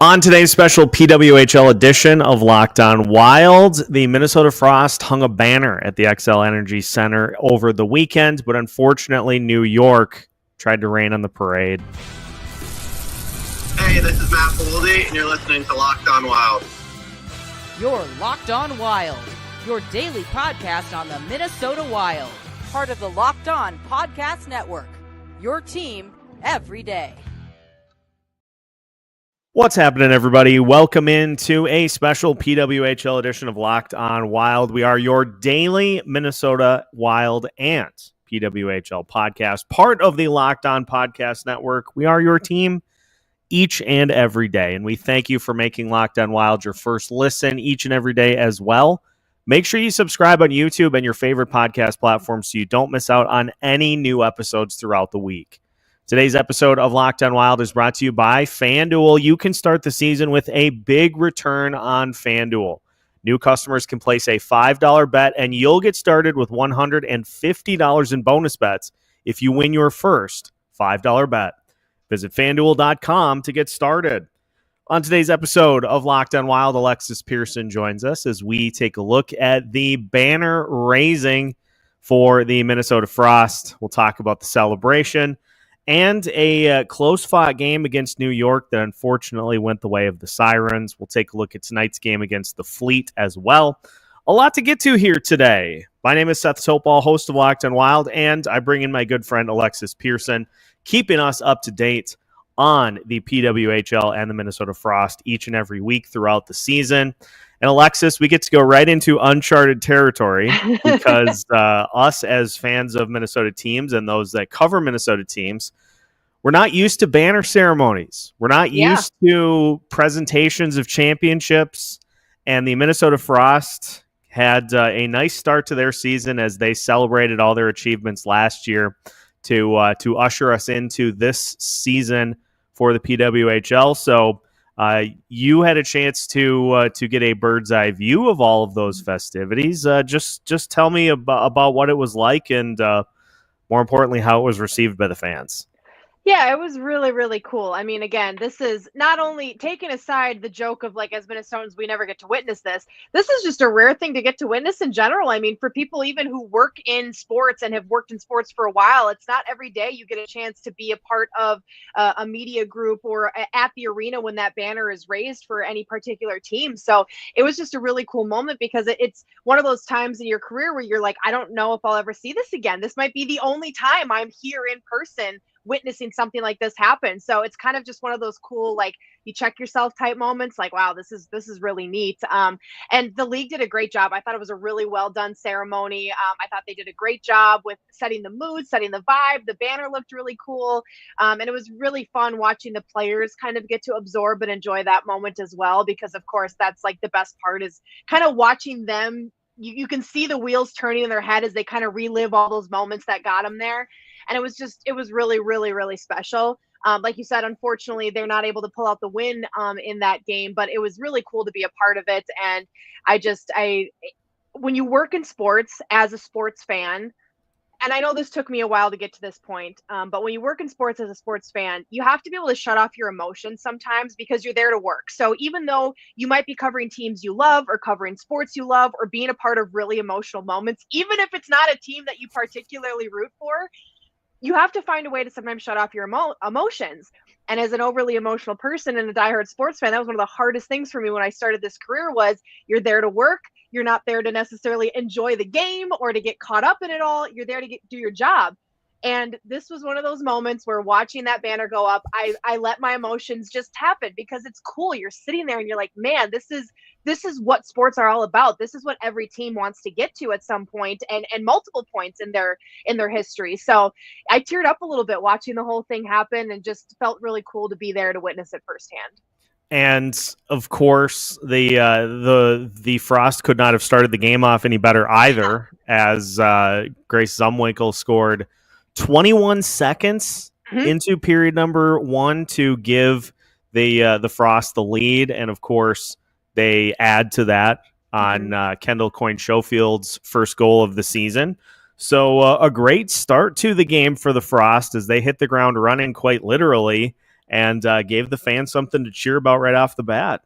On today's special PWHL edition of Locked On Wild, the Minnesota Frost hung a banner at the Xcel Energy Center over the weekend, but unfortunately New York tried to rain on the parade. Hey, this is Matt Boldy, and you're listening to Locked On Wild. You're Locked On Wild, your daily podcast on the Minnesota Wild, part of the Locked On Podcast Network, your team every day. What's happening, everybody? Welcome into a special PWHL edition of Locked On Wild. We are your daily Minnesota Wild and PWHL podcast, part of the Locked On Podcast Network. We are your team each and every day, and we thank you for making Locked On Wild your first listen each and every day as well. Make sure you subscribe on YouTube and your favorite podcast platform so you don't miss out on any new episodes throughout the week. Today's episode of Locked On Wild is brought to you by FanDuel. You can start the season with a big return on FanDuel. New customers can place a $5 bet, and you'll get started with $150 in bonus bets if you win your first $5 bet. Visit FanDuel.com to get started. On today's episode of Locked On Wild, Alexis Pearson joins us as we take a look at the banner raising for the Minnesota Frost. We'll talk about the celebration and a close-fought game against New York that unfortunately went the way of the Sirens. We'll take a look at tonight's game against the Fleet as well. A lot to get to here today. My name is Seth Toupal, host of Locked On Wild, and I bring in my good friend Alexis Pearson, keeping us up to date on the PWHL and the Minnesota Frost each and every week throughout the season. And Alexis, we get to go right into uncharted territory because us as fans of Minnesota teams and those that cover Minnesota teams, we're not used to banner ceremonies. We're not used to presentations of championships. And the Minnesota Frost had a nice start to their season as they celebrated all their achievements last year to usher us into this season for the PWHL. So you had a chance to get a bird's eye view of all of those festivities. Just tell me about what it was like and, more importantly, how it was received by the fans. Yeah, it was really, really cool. I mean, again, this is not only taking aside the joke of like, as Minnesotans, we never get to witness this. This is just a rare thing to get to witness in general. I mean, for people even who work in sports and have worked in sports for a while, it's not every day you get a chance to be a part of a media group or at the arena when that banner is raised for any particular team. So it was just a really cool moment because it's one of those times in your career where you're like, I don't know if I'll ever see this again. This might be the only time I'm here in person witnessing something like this happen. So it's kind of just one of those cool, like, you check yourself type moments, like, wow, this is really neat. And the league did a great job. I thought it was a really well done ceremony. I thought they did a great job with setting the mood, setting the vibe. The banner looked really cool. And it was really fun watching the players kind of get to absorb and enjoy that moment as well, because of course that's like the best part is kind of watching them. You can see the wheels turning in their head as they kind of relive all those moments that got them there. And it was really, really, really special. Like you said, unfortunately, they're not able to pull out the win in that game, but it was really cool to be a part of it. And when you work in sports as a sports fan, and I know this took me a while to get to this point, but when you work in sports as a sports fan, you have to be able to shut off your emotions sometimes because you're there to work. So even though you might be covering teams you love or covering sports you love or being a part of really emotional moments, even if it's not a team that you particularly root for, you have to find a way to sometimes shut off your emotions. And as an overly emotional person and a diehard sports fan, that was one of the hardest things for me when I started this career was you're there to work. You're not there to necessarily enjoy the game or to get caught up in it all. You're there to do your job. And this was one of those moments where watching that banner go up, I let my emotions just happen because it's cool. You're sitting there and you're like, man, this is what sports are all about. This is what every team wants to get to at some point and multiple points in their history. So I teared up a little bit watching the whole thing happen and just felt really cool to be there to witness it firsthand. And of course, the Frost could not have started the game off any better either, as Grace Zumwinkle scored 21 seconds into period number one to give the Frost the lead, and of course they add to that on Kendall Coyne-Schofield's first goal of the season. So a great start to the game for the Frost as they hit the ground running quite literally and gave the fans something to cheer about right off the bat.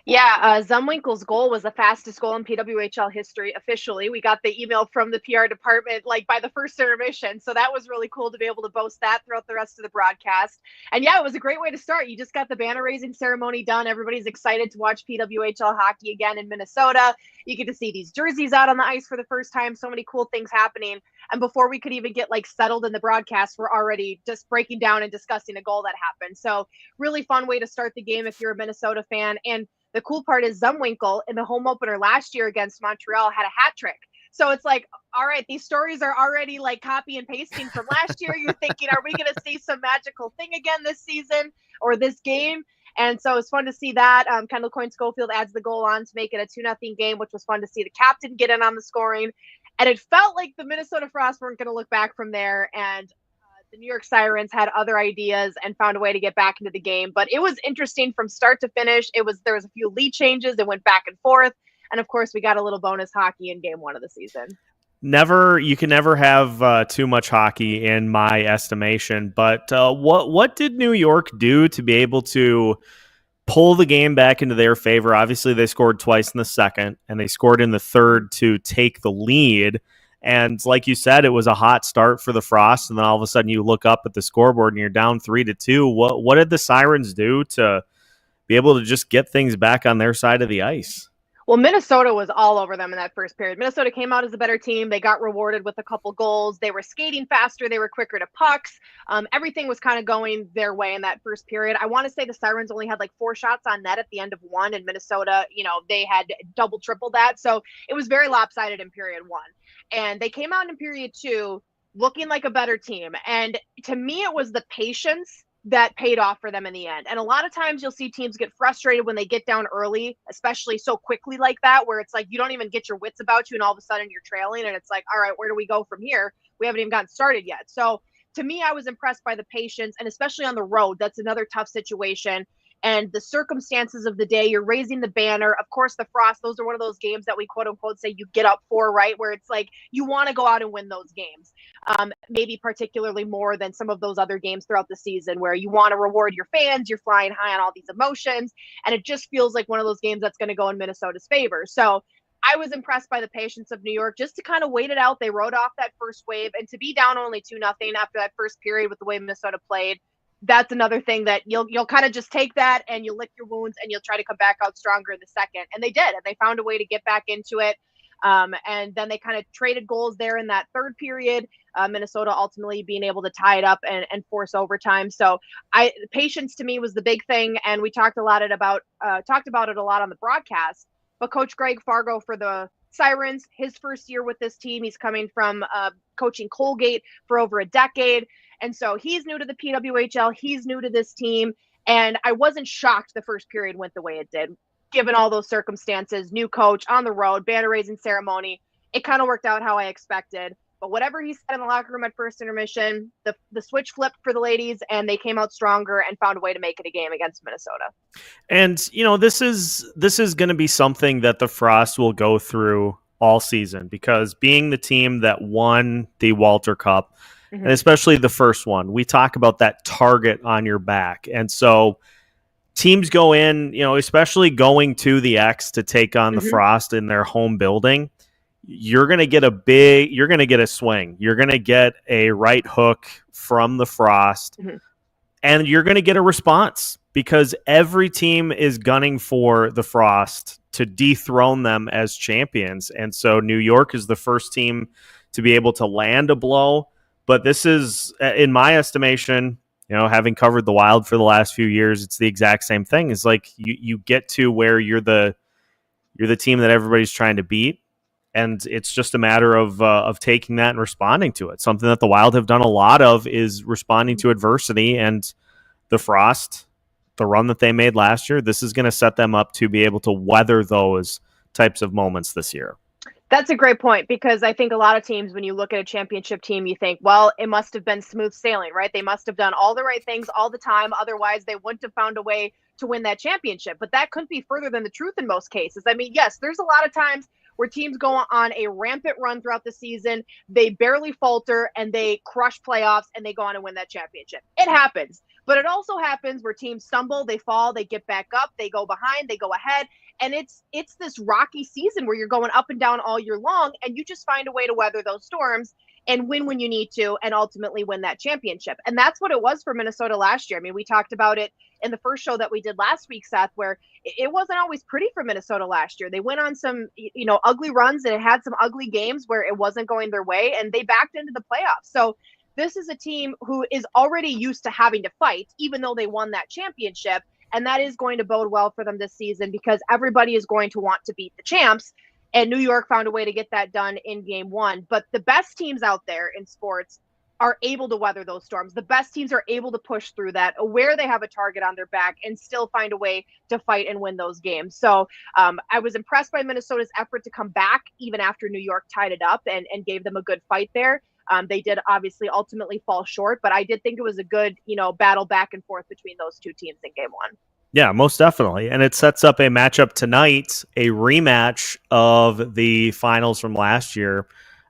Yeah, Zumwinkle's goal was the fastest goal in PWHL history officially. We got the email from the PR department like by the first intermission. So that was really cool to be able to boast that throughout the rest of the broadcast. And yeah, it was a great way to start. You just got the banner raising ceremony done. Everybody's excited to watch PWHL hockey again in Minnesota. You get to see these jerseys out on the ice for the first time. So many cool things happening. And before we could even get like settled in the broadcast, we're already just breaking down and discussing a goal that happened. So really fun way to start the game if you're a Minnesota fan. And the cool part is Zumwinkle in the home opener last year against Montreal had a hat trick. So it's like, all right, these stories are already like copy and pasting from last year. You're thinking, are we going to see some magical thing again this season or this game? And so it's fun to see that. Kendall Coyne-Schofield adds the goal on to make it a 2-0 game, which was fun to see the captain get in on the scoring. And it felt like the Minnesota Frost weren't going to look back from there. And the New York Sirens had other ideas and found a way to get back into the game. But it was interesting from start to finish. There was a few lead changes. It went back and forth. And of course, we got a little bonus hockey in game 1 of the season. You can never have too much hockey in my estimation. But what did New York do to be able to pull the game back into their favor? Obviously, they scored twice in the second, and they scored in the third to take the lead. And like you said, it was a hot start for the Frost, and then all of a sudden you look up at the scoreboard and you're down 3-2. What did the Sirens do to be able to just get things back on their side of the ice? Well, Minnesota was all over them in that first period. Minnesota came out as a better team. They got rewarded with a couple goals. They were skating faster. They were quicker to pucks. Everything was kind of going their way in that first period. I want to say the Sirens only had like 4 shots on net at the end of 1, and Minnesota, they had double, triple that. So it was very lopsided in period 1. And they came out in period 2 looking like a better team. And to me, it was the patience that paid off for them in the end. And a lot of times you'll see teams get frustrated when they get down early, especially so quickly like that, where it's like you don't even get your wits about you and all of a sudden you're trailing and it's like, all right, where do we go from here? We haven't even gotten started yet. So to me, I was impressed by the patience, and especially on the road, that's another tough situation. And the circumstances of the day, you're raising the banner. Of course, the Frost, those are one of those games that we quote unquote say you get up for, right? Where it's like you want to go out and win those games. Maybe particularly more than some of those other games throughout the season where you want to reward your fans, you're flying high on all these emotions. And it just feels like one of those games that's going to go in Minnesota's favor. So I was impressed by the patience of New York just to kind of wait it out. They rode off that first wave, and to be down only 2-0 after that first period with the way Minnesota played, that's another thing that you'll kind of just take that and you'll lick your wounds and you'll try to come back out stronger in the second. And they did, and they found a way to get back into it. And then they kind of traded goals there in that third period. Minnesota ultimately being able to tie it up and force overtime. So patience to me was the big thing. And we talked about it a lot on the broadcast, but Coach Greg Fargo for the Sirens, his first year with this team, he's coming from coaching Colgate for over a decade. And so he's new to the PWHL. He's new to this team. And I wasn't shocked the first period went the way it did, given all those circumstances. New coach on the road, banner raising ceremony. It kind of worked out how I expected. But whatever he said in the locker room at first intermission, the switch flipped for the ladies, and they came out stronger and found a way to make it a game against Minnesota. And, this is going to be something that the Frost will go through all season, because being the team that won the Walter Cup, and especially the first one, we talk about that target on your back. And so teams go in, especially going to the X to take on the Frost in their home building. You're going to get a swing. You're going to get a right hook from the Frost, and you're going to get a response, because every team is gunning for the Frost to dethrone them as champions. And so New York is the first team to be able to land a blow. But this is, in my estimation, having covered the Wild for the last few years, it's the exact same thing. It's like you get to where you're the team that everybody's trying to beat, and it's just a matter of taking that and responding to it. Something that the Wild have done a lot of is responding to adversity, and the Frost, the run that they made last year, this is going to set them up to be able to weather those types of moments this year. That's a great point, because I think a lot of teams, when you look at a championship team, you think, well, it must have been smooth sailing, right? They must have done all the right things all the time. Otherwise, they wouldn't have found a way to win that championship. But that couldn't be further than the truth in most cases. I mean, yes, there's a lot of times where teams go on a rampant run throughout the season, they barely falter, and they crush playoffs, and they go on and win that championship. It happens. But it also happens where teams stumble, they fall, they get back up, they go behind, they go ahead. And it's this rocky season where you're going up and down all year long, and you just find a way to weather those storms and win when you need to, and ultimately win that championship. And that's what it was for Minnesota last year. I mean, we talked about it in the first show that we did last week, Seth, where it wasn't always pretty for Minnesota last year. They went on some, ugly runs, and it had some ugly games where it wasn't going their way, and they backed into the playoffs. So this is a team who is already used to having to fight, even though they won that championship. And that is going to bode well for them this season, because everybody is going to want to beat the champs. And New York found a way to get that done in game one. But the best teams out there in sports are able to weather those storms. The best teams are able to push through that, aware they have a target on their back, and still find a way to fight and win those games. So I was impressed by Minnesota's effort to come back even after New York tied it up and gave them a good fight there. They did obviously ultimately fall short, but I did think it was a good, battle back and forth between those two teams in game one. Yeah, most definitely. And it sets up a matchup tonight, a rematch of the finals from last year.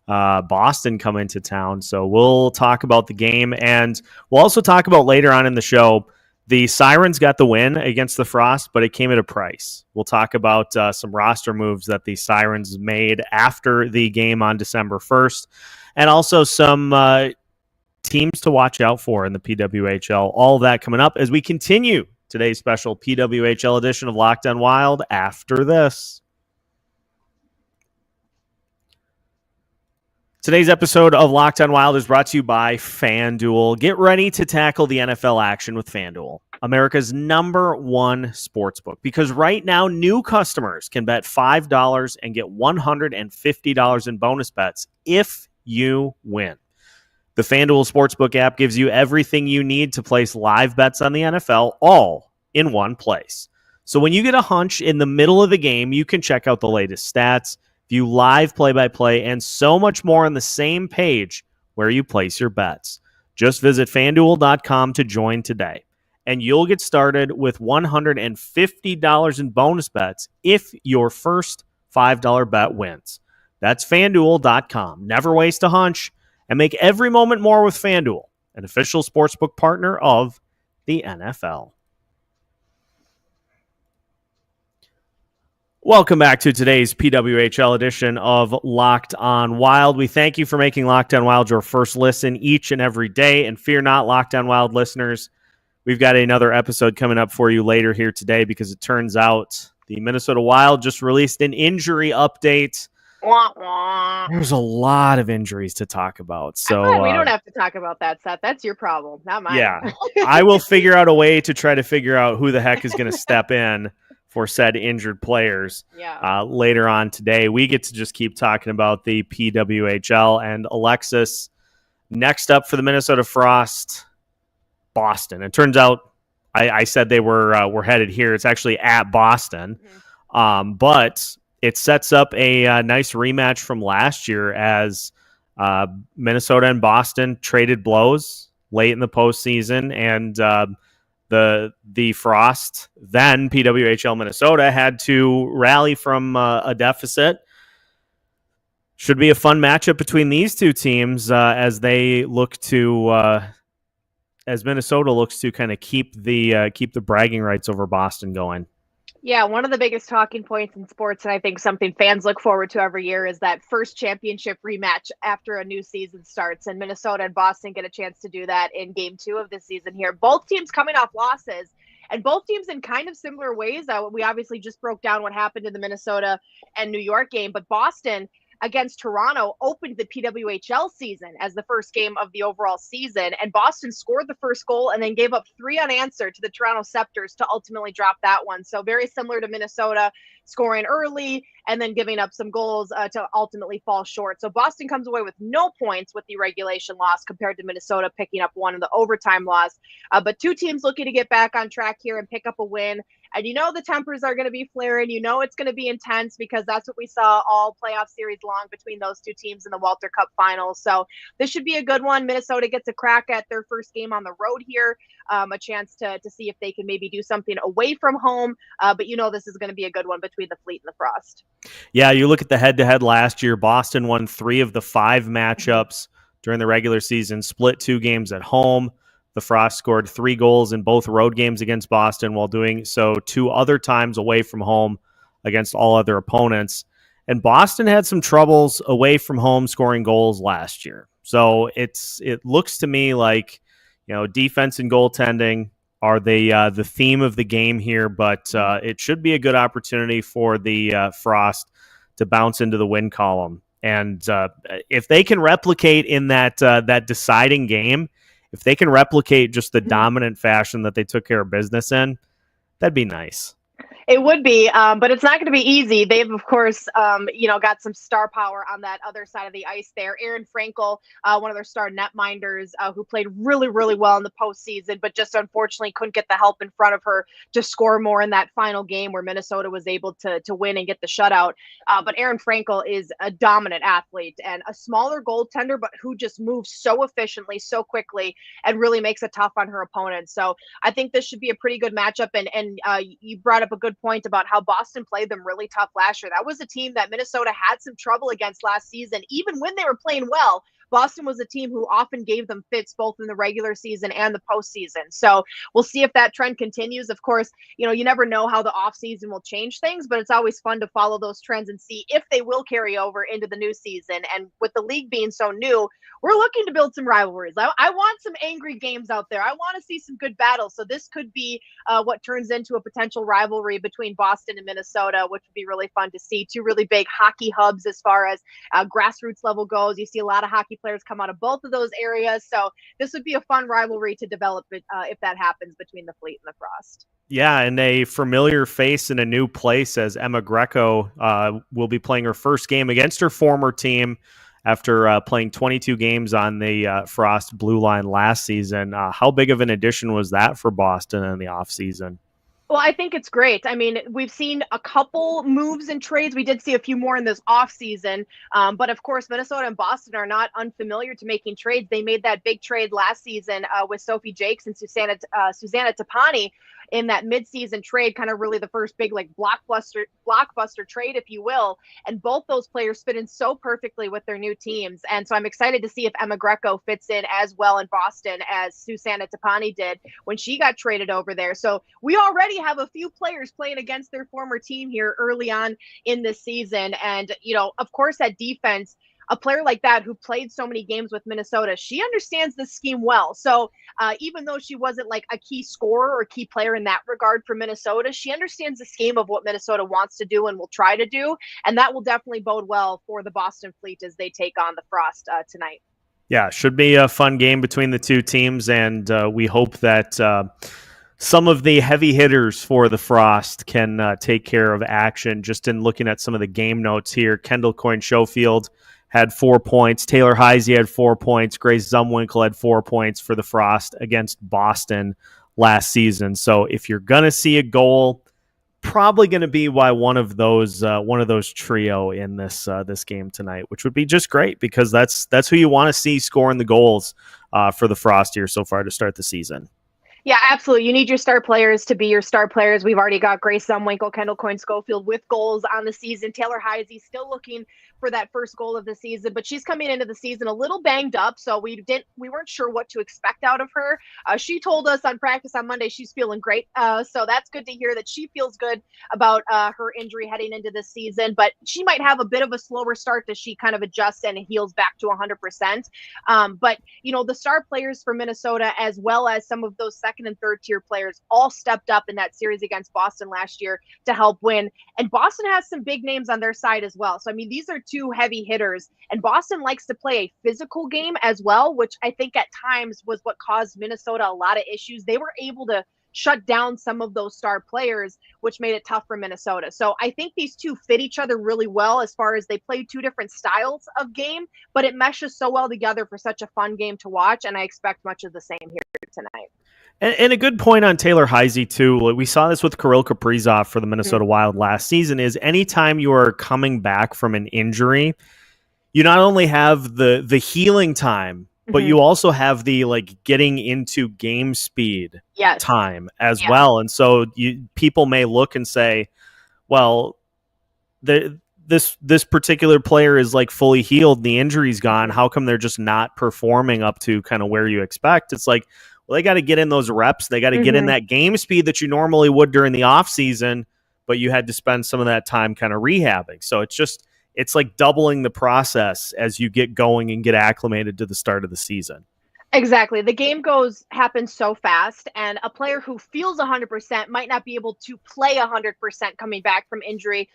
Boston come into town. So we'll talk about the game, and we'll also talk about later on in the show, the Sirens got the win against the Frost, but it came at a price. We'll talk about some roster moves that the Sirens made after the game on December 1st, and also some teams to watch out for in the PWHL. All of that coming up as we continue today's special PWHL edition of Locked On Wild after this. Today's episode of Locked On Wild is brought to you by FanDuel. Get ready to tackle the NFL action with FanDuel, America's #1 sportsbook, because right now new customers can bet $5 and get $150 in bonus bets if you win. The FanDuel Sportsbook app gives you everything you need to place live bets on the NFL, all in one place. So when you get a hunch in the middle of the game, you can check out the latest stats, view live play-by-play, and so much more on the same page where you place your bets. Just visit FanDuel.com to join today, and you'll get started with $150 in bonus bets if your first $5 bet wins. That's FanDuel.com. Never waste a hunch, and make every moment more with FanDuel, an official sportsbook partner of the NFL. Welcome back to today's PWHL edition of Locked On Wild. We thank you for making Locked On Wild your first listen each and every day. And fear not, Locked On Wild listeners, we've got another episode coming up for you later here today, because it turns out the Minnesota Wild just released an injury update. There's a lot of injuries to talk about. So we don't have to talk about that, Seth. That's your problem, not mine. Yeah, I will figure out a way to try to figure out who the heck is going to step in for said injured players later on today. We get to just keep talking about the PWHL. And Alexis, next up for the Minnesota Frost, Boston. It turns out I said they were headed here. It's actually at Boston. Mm-hmm. But it sets up a nice rematch from last year, as Minnesota and Boston traded blows late in the postseason, and the Frost, then PWHL Minnesota, had to rally from a deficit. Should be a fun matchup between these two teams as they look to as Minnesota looks to kind of keep the bragging rights over Boston going. Yeah, one of the biggest talking points in sports, and I think something fans look forward to every year, is that first championship rematch after a new season starts. And Minnesota and Boston get a chance to do that in game 2 of this season here. Both teams coming off losses, and both teams in kind of similar ways. We obviously just broke down what happened in the Minnesota and New York game, but Boston against Toronto opened the PWHL season as the first game of the overall season, and Boston scored the first goal and then gave up 3 unanswered to the Toronto Scepters to ultimately drop that one. So very similar to Minnesota, scoring early and then giving up some goals to ultimately fall short. So Boston comes away with no points with the regulation loss, compared to Minnesota picking up one in the overtime loss. But two teams looking to get back on track here and pick up a win. And the tempers are going to be flaring. It's going to be intense, because that's what we saw all playoff series long between those two teams in the Walter Cup finals. So this should be a good one. Minnesota gets a crack at their first game on the road here, a chance to see if they can maybe do something away from home. But this is going to be a good one between the Fleet and the Frost. Yeah, you look at the head-to-head last year, Boston won 3 of the 5 matchups during the regular season, split 2 games at home. The Frost scored 3 goals in both road games against Boston while doing so 2 other times away from home against all other opponents. And Boston had some troubles away from home scoring goals last year. So it looks to me like, defense and goaltending are the theme of the game here, but it should be a good opportunity for the Frost to bounce into the win column. And if they can replicate in that deciding game, if they can replicate just the dominant fashion that they took care of business in, that'd be nice. It would be, but it's not going to be easy. They've, of course, got some star power on that other side of the ice there. Aaron Frankel, one of their star netminders, who played really, really well in the postseason, but just unfortunately couldn't get the help in front of her to score more in that final game where Minnesota was able to win and get the shutout. But Aaron Frankel is a dominant athlete and a smaller goaltender, but who just moves so efficiently, so quickly, and really makes it tough on her opponents. So I think this should be a pretty good matchup. And you brought up a good point about how Boston played them really tough last year. That was a team that Minnesota had some trouble against last season. Even when they were playing well, Boston was a team who often gave them fits both in the regular season and the postseason. So we'll see if that trend continues. Of course, you never know how the offseason will change things, but it's always fun to follow those trends and see if they will carry over into the new season. And with the league being so new, we're looking to build some rivalries. I want some angry games out there. I want to see some good battles. So this could be what turns into a potential rivalry between Boston and Minnesota, which would be really fun to see. 2 really big hockey hubs as far as grassroots level goes. You see a lot of hockey players come out of both of those areas. So this would be a fun rivalry to develop if that happens between the Fleet and the Frost. Yeah, and a familiar face in a new place as Emma Greco will be playing her first game against her former team after playing 22 games on the Frost blue line last season. How big of an addition was that for Boston in the offseason? Well, I think it's great. I mean, we've seen a couple moves and trades. We did see a few more in this offseason. But of course, Minnesota and Boston are not unfamiliar to making trades. They made that big trade last season with Sophie Jakes and Susanna Toupal in that midseason trade, kind of really the first big blockbuster trade, if you will. And both those players fit in so perfectly with their new teams. And so I'm excited to see if Emma Greco fits in as well in Boston as Susanna Toupal did when she got traded over there. So we already have a few players playing against their former team here early on in this season. And, of course, that defense, a player like that who played so many games with Minnesota, she understands the scheme well. So even though she wasn't like a key scorer or key player in that regard for Minnesota, she understands the scheme of what Minnesota wants to do and will try to do. And that will definitely bode well for the Boston Fleet as they take on the Frost tonight. Yeah, should be a fun game between the two teams. And we hope that some of the heavy hitters for the Frost can take care of action. Just in looking at some of the game notes here, Kendall Coyne-Schofield had 4 points. Taylor Heisey had 4 points. Grace Zumwinkle had 4 points for the Frost against Boston last season. So if you're going to see a goal, probably going to be by one of those trio in this game tonight, which would be just great because that's who you want to see scoring the goals for the Frost here so far to start the season. Yeah, absolutely. You need your star players to be your star players. We've already got Grace Zumwinkle, Kendall Coyne-Schofield with goals on the season. Taylor Heisey still looking for that first goal of the season, but she's coming into the season a little banged up, so we weren't sure what to expect out of her. She told us on practice on Monday she's feeling great, so that's good to hear that she feels good about her injury heading into this season, but she might have a bit of a slower start as she kind of adjusts and heals back to 100%. But, the star players for Minnesota, as well as some of those second and third tier players, all stepped up in that series against Boston last year to help win. And Boston has some big names on their side as well. So, I mean, these are 2 heavy hitters, and Boston likes to play a physical game as well, which I think at times was what caused Minnesota a lot of issues. They were able to shut down some of those star players, which made it tough for Minnesota. So I think these 2 fit each other really well as far as they play 2 different styles of game, but it meshes so well together for such a fun game to watch, and I expect much of the same here tonight. And a good point on Taylor Heisey, too. We saw this with Kirill Kaprizov for the Minnesota Wild last season, is anytime you are coming back from an injury, you not only have the healing time, but you also have the getting into game speed time as well. And so people may look and say, well, this particular player is fully healed. The injury's gone. How come they're just not performing up to kind of where you expect? It's Well, they got to get in those reps. They got to get in that game speed that you normally would during the off season, but you had to spend some of that time kind of rehabbing. So it's like doubling the process as you get going and get acclimated to the start of the season. Exactly. The game happens so fast, and a player who feels 100% might not be able to play 100% coming back from injury,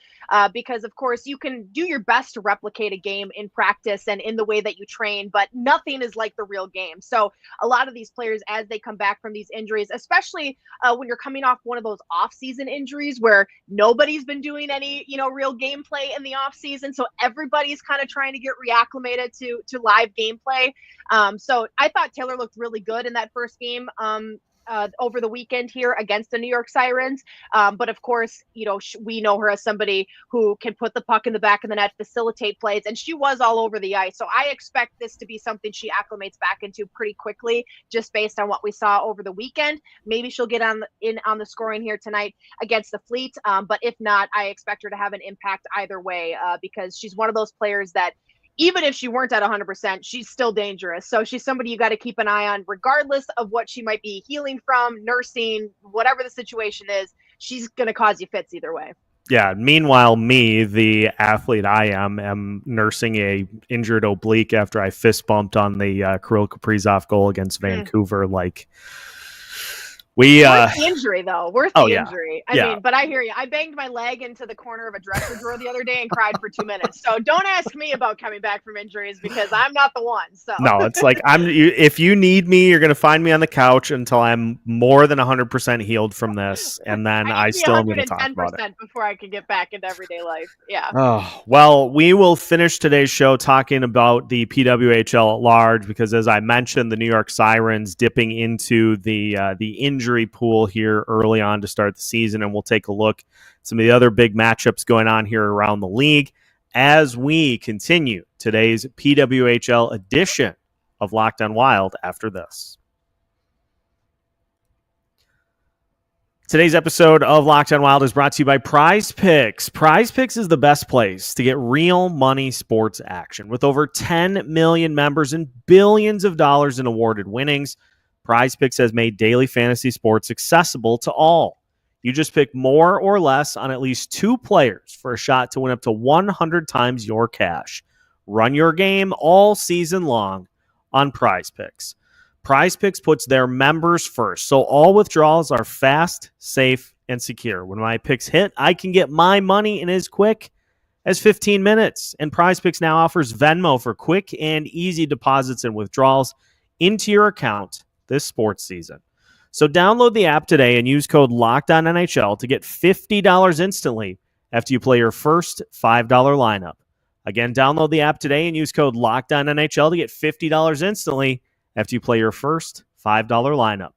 because, of course, you can do your best to replicate a game in practice and in the way that you train, but nothing is like the real game. So a lot of these players, as they come back from these injuries, especially when you're coming off one of those off-season injuries where nobody's been doing any, real gameplay in the off-season, so everybody's kind of trying to get reacclimated to live gameplay. So I thought Taylor looked really good in that first game over the weekend here against the New York Sirens. But of course, we know her as somebody who can put the puck in the back of the net, facilitate plays, and she was all over the ice. So I expect this to be something she acclimates back into pretty quickly, just based on what we saw over the weekend. Maybe she'll get on the scoring here tonight against the Fleet. But if not, I expect her to have an impact either way, because she's one of those players that, even if she weren't at 100%, she's still dangerous. So she's somebody you got to keep an eye on, regardless of what she might be healing from, nursing, whatever the situation is. She's going to cause you fits either way. Yeah. Meanwhile, me, the athlete I am nursing a injured oblique after I fist bumped on the Kirill Kaprizov goal against Vancouver. Like, worth the injury, though. Injury. I mean, but I hear you. I banged my leg into the corner of a dresser drawer the other day and cried for 2 minutes. So don't ask me about coming back from injuries, because I'm not the one. So no, it's like if you need me, you're going to find me on the couch until I'm more than 100% healed from this, and then I still am going to talk about it before I can get back into everyday life. Yeah. Oh, well, we will finish today's show talking about the PWHL at large, because as I mentioned, the New York Sirens dipping into the injury pool here early on to start the season, and we'll take a look at some of the other big matchups going on here around the league as we continue today's PWHL edition of Locked On Wild after this. Today's episode of Locked On Wild is brought to you by Prize Picks. Prize Picks is the best place to get real money sports action. With over 10 million members and billions of dollars in awarded winnings, Prize Picks has made daily fantasy sports accessible to all. You just pick more or less on at least 2 players for a shot to win up to 100 times your cash. Run your game all season long on Prize Picks. Prize Picks puts their members first, so all withdrawals are fast, safe, and secure. When my picks hit, I can get my money in as quick as 15 minutes. And Prize Picks now offers Venmo for quick and easy deposits and withdrawals into your account this sports season. So download the app today and use code LOCKEDONNHL to get $50 instantly after you play your first $5 lineup. Again, download the app today and use code LOCKEDONNHL to get $50 instantly after you play your first $5 lineup.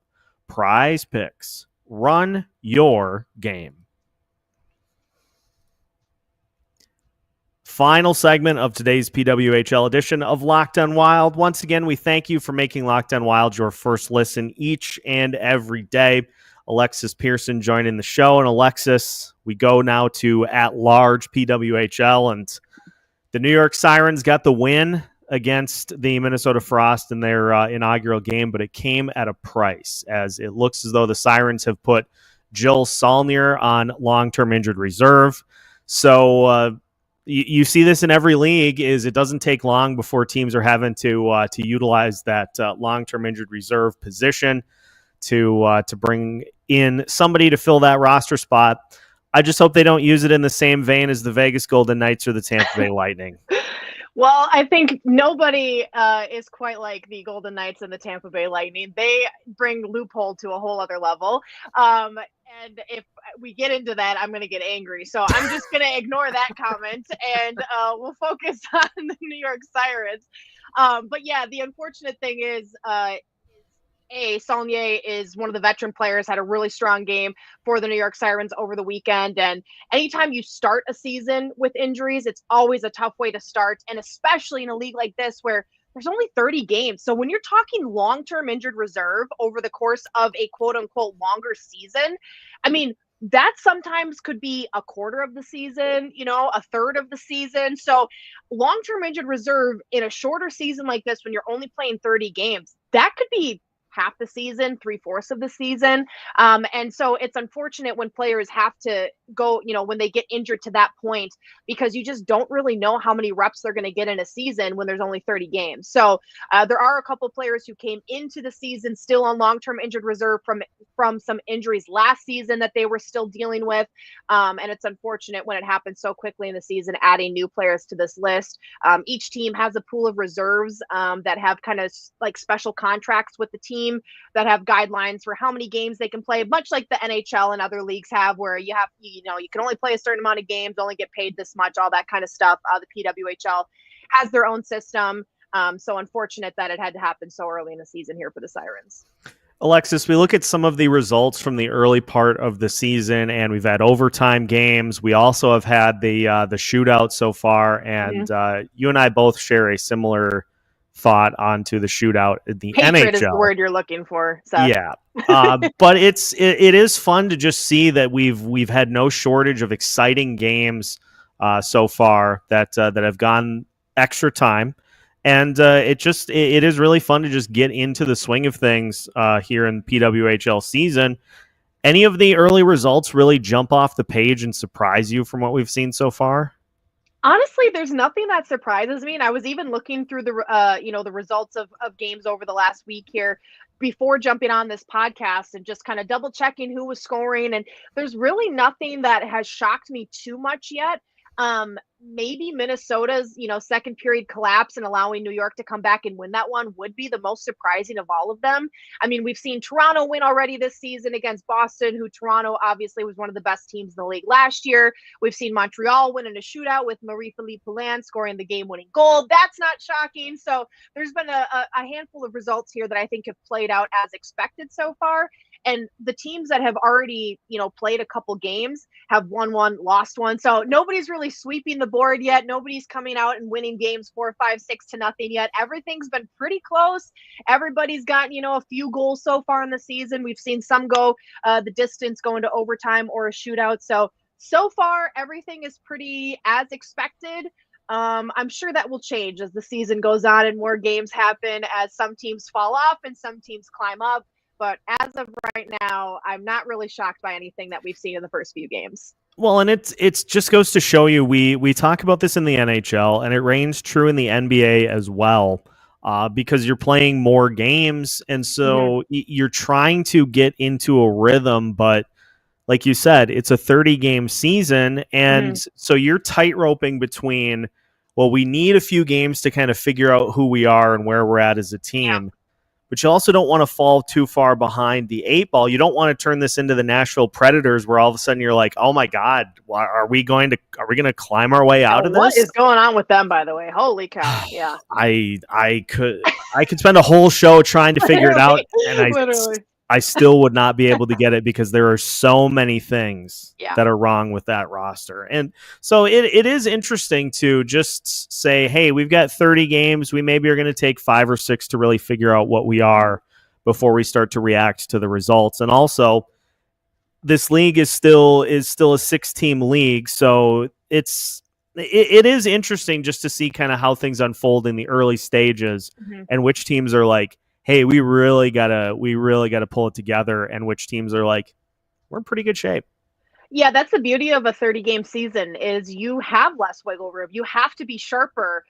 Prize Picks. Run your game. Final segment of today's PWHL edition of Locked On Wild. Once again, we thank you for making Locked On Wild your first listen each and every day. Alexis Pearson joining the show. And Alexis, we go now to at-large PWHL, and the New York Sirens got the win against the Minnesota Frost in their inaugural game, but it came at a price, as it looks as though the Sirens have put Jill Saulnier on long-term injured reserve. So you see this in every league, is it doesn't take long before teams are having to utilize that long-term injured reserve position to bring in somebody to fill that roster spot. I just hope they don't use it in the same vein as the Vegas Golden Knights or the Tampa Bay Lightning. Well, I think nobody is quite like the Golden Knights and the Tampa Bay Lightning. They bring loophole to a whole other level. And if we get into that, I'm going to get angry. So I'm just going to ignore that comment, and we'll focus on the New York Sirens. But yeah, the unfortunate thing is, Saulnier is one of the veteran players, had a really strong game for the New York Sirens over the weekend. And anytime you start a season with injuries, it's always a tough way to start. And especially in a league like this where there's only 30 games. So when you're talking long-term injured reserve over the course of a quote unquote longer season, I mean, that sometimes could be a quarter of the season, a third of the season. So long-term injured reserve in a shorter season like this, when you're only playing 30 games, that could be half the season, 3/4 of the season. And so it's unfortunate when players have to go, when they get injured to that point, because you just don't really know how many reps they're going to get in a season when there's only 30 games. So there are a couple players who came into the season still on long-term injured reserve from some injuries last season that they were still dealing with. And it's unfortunate when it happens so quickly in the season, adding new players to this list. Each team has a pool of reserves that have kind of like special contracts with the team that have guidelines for how many games they can play, much like the NHL and other leagues have, where you can only play a certain amount of games, only get paid this much, all that kind of stuff. The PWHL has their own system. So unfortunate that it had to happen so early in the season here for the Sirens. Alexis, we look at some of the results from the early part of the season, and we've had overtime games. We also have had the shootout so far, and you and I both share a similar thought onto the shootout in the Hatred NHL. Is the word you're looking for, Seth. Yeah, but it is fun to just see that we've had no shortage of exciting games so far that have gone extra time. And it is really fun to just get into the swing of things here in PWHL season. Any of the early results really jump off the page and surprise you from what we've seen so far? Honestly, there's nothing that surprises me. And I was even looking through the results of games over the last week here before jumping on this podcast and just kind of double checking who was scoring. And there's really nothing that has shocked me too much yet. Maybe Minnesota's, second period collapse and allowing New York to come back and win that one would be the most surprising of all of them. I mean, we've seen Toronto win already this season against Boston, who Toronto obviously was one of the best teams in the league last year. We've seen Montreal win in a shootout with Marie-Philippe Poulin scoring the game-winning goal. That's not shocking. So there's been a handful of results here that I think have played out as expected so far. And the teams that have already, played a couple games have won one, lost one. So nobody's really sweeping the board yet. Nobody's coming out and winning games 4, 5, 6-0 yet. Everything's been pretty close. Everybody's gotten, a few goals so far in the season. We've seen some go the distance, go into overtime or a shootout. So far, everything is pretty as expected. I'm sure that will change as the season goes on and more games happen, as some teams fall off and some teams climb up. But as of right now, I'm not really shocked by anything that we've seen in the first few games. Well, and it's just goes to show you, we talk about this in the NHL, and it reigns true in the NBA as well, because you're playing more games, and so you're trying to get into a rhythm, but like you said, it's a 30-game season, and so you're tight-roping between, well, we need a few games to kind of figure out who we are and where we're at as a team. Yeah. But you also don't want to fall too far behind the 8 ball. You don't want to turn this into the Nashville Predators, where all of a sudden you're like, "Oh my God, are we going to climb our way out of this?" What is going on with them, by the way? Holy cow! Yeah, I could spend a whole show trying to figure it out, and I still would not be able to get it because there are so many things that are wrong with that roster. And so it is interesting to just say, hey, we've got 30 games. We maybe are going to take 5 or 6 to really figure out what we are before we start to react to the results. And also, this league is still a 6-team league. So it is interesting just to see kind of how things unfold in the early stages and which teams are like, hey, we really gotta pull it together, and which teams are like, we're in pretty good shape. Yeah, that's the beauty of a 30-game season, is you have less wiggle room. You have to be sharper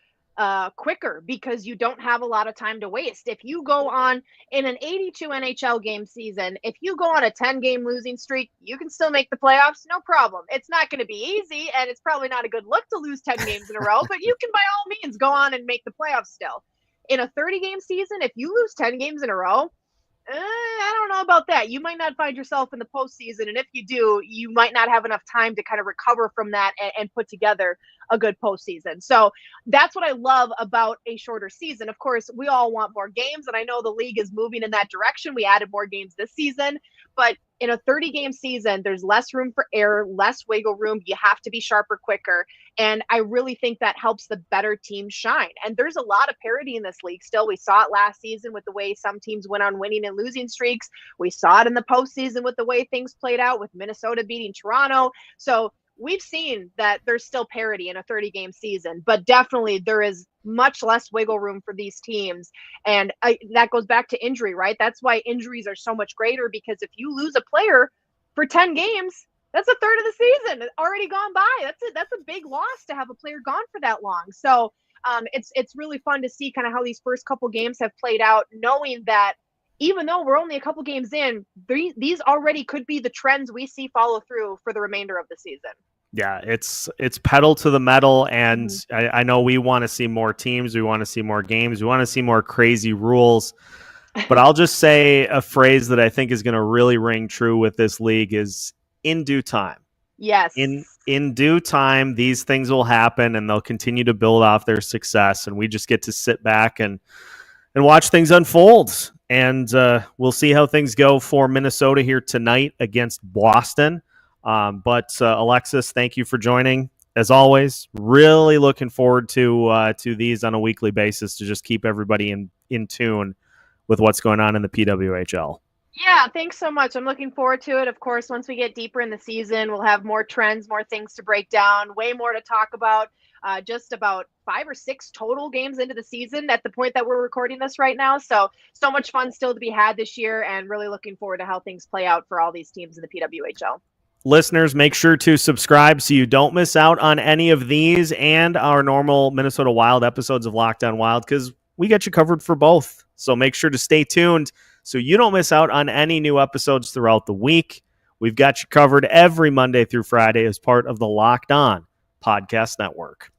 quicker because you don't have a lot of time to waste. If you go on in an 82 NHL game season, if you go on a 10-game losing streak, you can still make the playoffs, no problem. It's not going to be easy, and it's probably not a good look to lose 10 games in a row, but you can by all means go on and make the playoffs still. In a 30-game season, if you lose 10 games in a row, I don't know about that. You might not find yourself in the postseason, and if you do, you might not have enough time to kind of recover from that and put together a good postseason. So that's what I love about a shorter season. Of course, we all want more games, and I know the league is moving in that direction. We added more games this season, but in a 30-game season, there's less room for error, less wiggle room. You have to be sharper quicker. And I really think that helps the better teams shine. And there's a lot of parity in this league still. We saw it last season with the way some teams went on winning and losing streaks. We saw it in the postseason with the way things played out with Minnesota beating Toronto. So we've seen that there's still parity in a 30-game season, but definitely there is much less wiggle room for these teams. And that goes back to injury, right? That's why injuries are so much greater, because if you lose a player for 10 games, that's a third of the season already gone by. That's a big loss to have a player gone for that long. So it's really fun to see kind of how these first couple games have played out, knowing that even though we're only a couple games in, these already could be the trends we see follow through for the remainder of the season. Yeah, it's pedal to the metal, and I know we want to see more teams, we want to see more games, we want to see more crazy rules. But I'll just say a phrase that I think is going to really ring true with this league is in due time. Yes. In due time, these things will happen, and they'll continue to build off their success, and we just get to sit back and watch things unfold. And we'll see how things go for Minnesota here tonight against Boston. But Alexis, thank you for joining. As always, really looking forward to these on a weekly basis to just keep everybody in tune with what's going on in the PWHL. Yeah, thanks so much. I'm looking forward to it. Of course, once we get deeper in the season, we'll have more trends, more things to break down, way more to talk about. Just about 5 or 6 total games into the season at the point that we're recording this right now. So much fun still to be had this year, and really looking forward to how things play out for all these teams in the PWHL. Listeners, make sure to subscribe so you don't miss out on any of these and our normal Minnesota Wild episodes of Locked On Wild, because we got you covered for both. So make sure to stay tuned so you don't miss out on any new episodes throughout the week. We've got you covered every Monday through Friday as part of the Locked On Podcast Network.